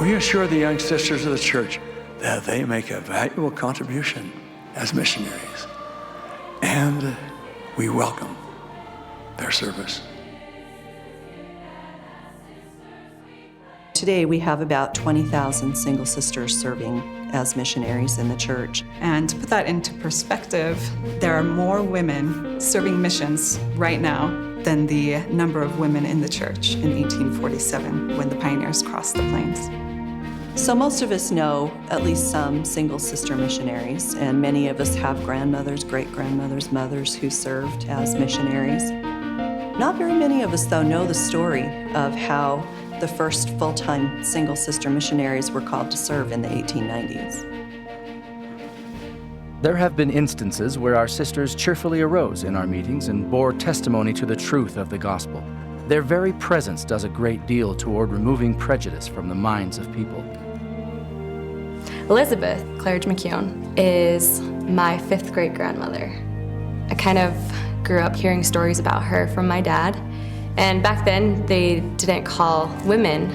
We assure the young sisters of the church that they make a valuable contribution as missionaries, and we welcome their service. Today we have about 20,000 single sisters serving as missionaries in the church. And to put that into perspective, there are more women serving missions right now than the number of women in the church in 1847 when the pioneers crossed the plains. So most of us know at least some single sister missionaries, and many of us have grandmothers, great-grandmothers, mothers who served as missionaries. Not very many of us, though, know the story of how the first full-time single sister missionaries were called to serve in the 1890s. There have been instances where our sisters cheerfully arose in our meetings and bore testimony to the truth of the gospel. Their very presence does a great deal toward removing prejudice from the minds of people. Elizabeth Claridge McCune is my 5th great-grandmother. I kind of grew up hearing stories about her from my dad, and back then they didn't call women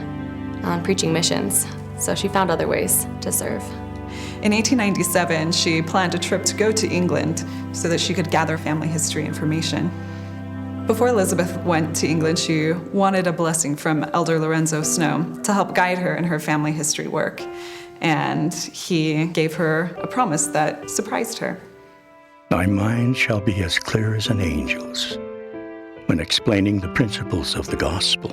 on preaching missions, so she found other ways to serve. In 1897, she planned a trip to go to England so that she could gather family history information. Before Elizabeth went to England, she wanted a blessing from Elder Lorenzo Snow to help guide her in her family history work. And he gave her a promise that surprised her. Thy mind shall be as clear as an angel's when explaining the principles of the gospel.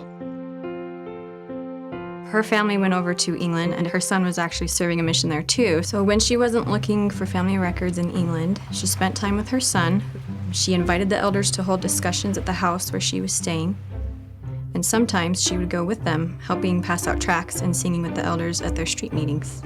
Her family went over to England, and her son was actually serving a mission there too. So when she wasn't looking for family records in England, she spent time with her son. She invited the elders to hold discussions at the house where she was staying. And sometimes she would go with them, helping pass out tracts and singing with the elders at their street meetings.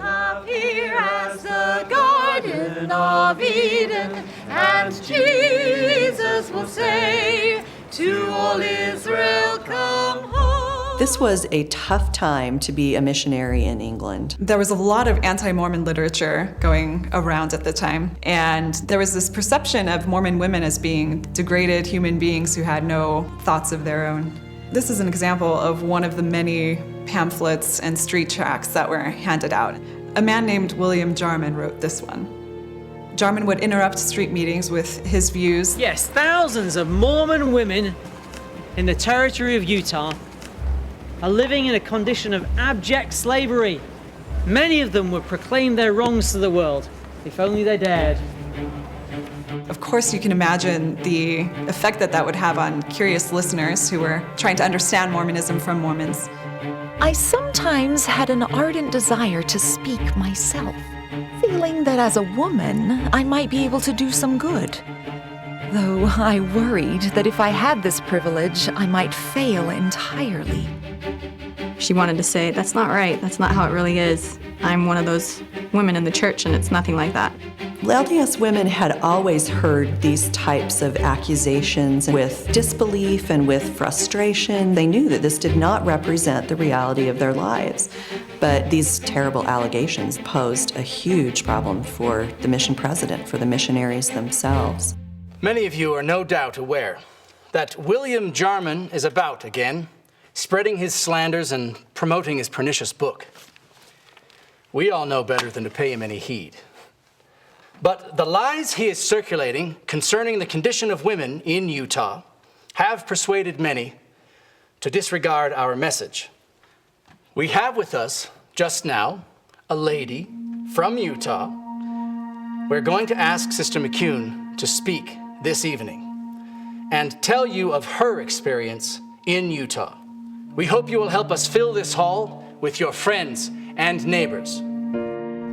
Up here as the Garden of Eden, and Jesus will say to all Israel, come home. This was a tough time to be a missionary in England. There was a lot of anti-Mormon literature going around at the time, and there was this perception of Mormon women as being degraded human beings who had no thoughts of their own. This is an example of one of the many pamphlets and street tracts that were handed out. A man named William Jarman wrote this one. Jarman would interrupt street meetings with his views. Yes, thousands of Mormon women in the territory of Utah are living in a condition of abject slavery. Many of them would proclaim their wrongs to the world, if only they dared. Of course, you can imagine the effect that that would have on curious listeners who were trying to understand Mormonism from Mormons. I sometimes had an ardent desire to speak myself, feeling that as a woman, I might be able to do some good. Though I worried that if I had this privilege, I might fail entirely. She wanted to say, that's not right, that's not how it really is. I'm one of those women in the church, and it's nothing like that. LDS women had always heard these types of accusations with disbelief and with frustration. They knew that this did not represent the reality of their lives. But these terrible allegations posed a huge problem for the mission president, for the missionaries themselves. Many of you are no doubt aware that William Jarman is about again, spreading his slanders and promoting his pernicious book. We all know better than to pay him any heed. But the lies he is circulating concerning the condition of women in Utah have persuaded many to disregard our message. We have with us just now a lady from Utah. We're going to ask Sister McCune to speak this evening and tell you of her experience in Utah. We hope you will help us fill this hall with your friends and neighbors.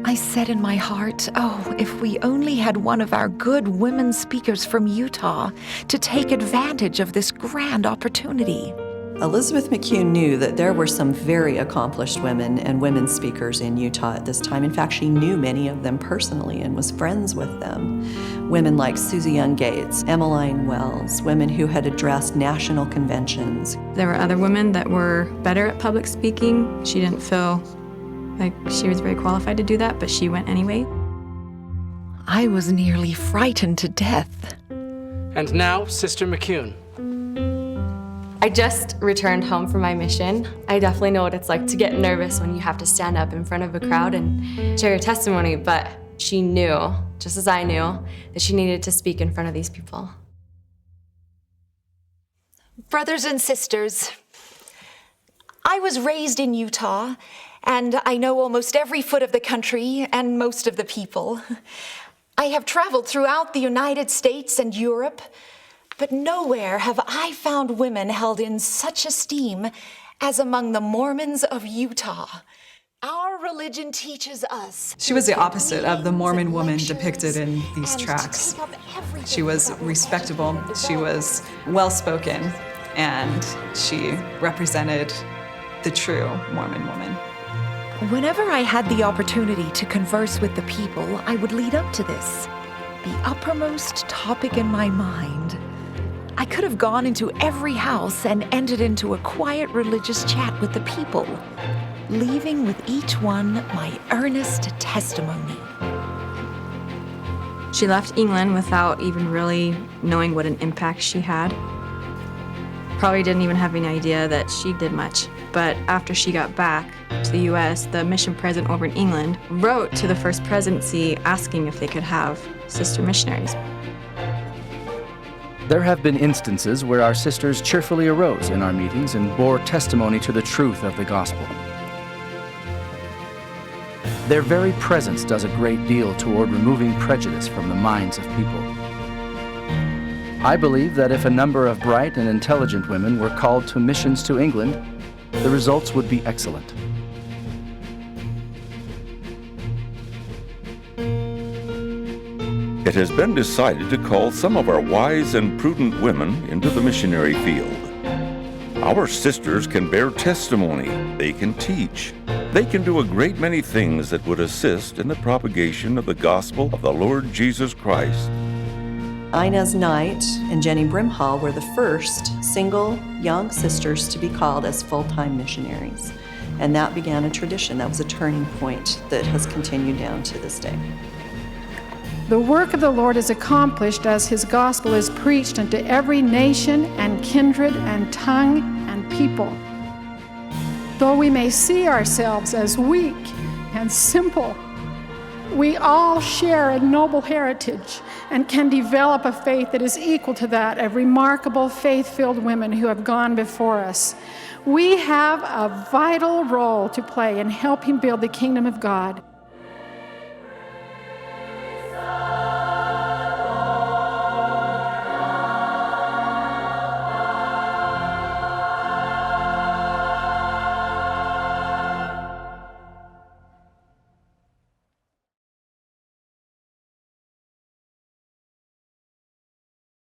I said in my heart, oh, if we only had one of our good women speakers from Utah to take advantage of this grand opportunity. Elizabeth McCune knew that there were some very accomplished women and women speakers in Utah at this time. In fact, she knew many of them personally and was friends with them. Women like Susie Young Gates, Emmeline Wells, women who had addressed national conventions. There were other women that were better at public speaking. She didn't feel like she was very qualified to do that, but she went anyway. I was nearly frightened to death. And now, Sister McCune, I just returned home from my mission. I definitely know what it's like to get nervous when you have to stand up in front of a crowd and share your testimony, but she knew, just as I knew, that she needed to speak in front of these people. Brothers and sisters, I was raised in Utah, and I know almost every foot of the country and most of the people. I have traveled throughout the United States and Europe, but nowhere have I found women held in such esteem as among the Mormons of Utah. Our religion teaches us. She was the opposite of the Mormon woman depicted in these tracts. She was respectable, she was well-spoken, and she represented the true Mormon woman. Whenever I had the opportunity to converse with the people, I would lead up to this, the uppermost topic in my mind. I could have gone into every house and entered into a quiet religious chat with the people, leaving with each one my earnest testimony. She left England without even really knowing what an impact she had. Probably didn't even have any idea that she did much. But after she got back to the US, the mission president over in England wrote to the First Presidency asking if they could have sister missionaries. There have been instances where our sisters cheerfully arose in our meetings and bore testimony to the truth of the gospel. Their very presence does a great deal toward removing prejudice from the minds of people. I believe that if a number of bright and intelligent women were called to missions to England, the results would be excellent. It has been decided to call some of our wise and prudent women into the missionary field. Our sisters can bear testimony, they can teach, they can do a great many things that would assist in the propagation of the gospel of the Lord Jesus Christ. Inez Knight and Jenny Brimhall were the first single young sisters to be called as full-time missionaries. And that began a tradition. That was a turning point that has continued down to this day. The work of the Lord is accomplished as his gospel is preached unto every nation and kindred and tongue and people. Though we may see ourselves as weak and simple, we all share a noble heritage and can develop a faith that is equal to that of remarkable faith-filled women who have gone before us. We have a vital role to play in helping build the kingdom of God.